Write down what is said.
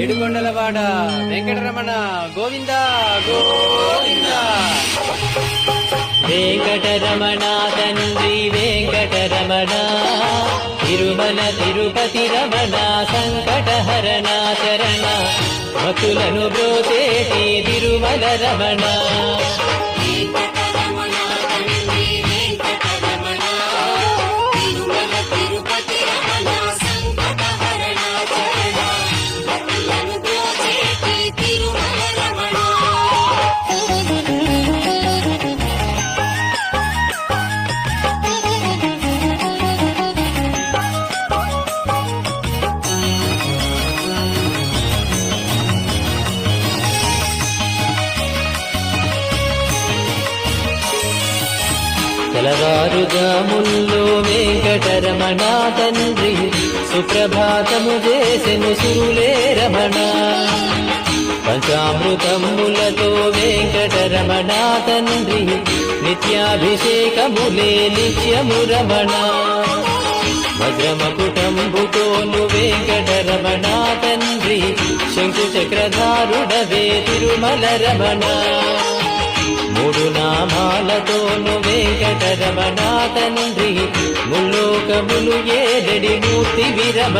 ఏడుకొండలవాడ వెంకటరమణ గోవింద గోవింద. వెంకటరమణ తండ్రి వెంకటరమణ, తిరుమల తిరుపతి రమణ, సంకటహరణ చరణ, భక్తులను బ్రోచేటి తిరుమల రమణ. తెలవారుజాముల్లో వెంకటరమణ తండ్రి సుప్రభాతము చేసెను సురులే రమణ. పంచామృతములతో వెంకటరమణ తండ్రి నిత్యాభిషేకములే నిత్యము రమణ. వజ్రమకుటంబుతోను వెంకటరమణ తండ్రి శంకు చక్రధారుడవే తిరుమల రమణ. మూడు నామాలతోను వెంకటరమణ తండ్రి ముల్లోకములు ఏడడి మూర్తి విరమణ.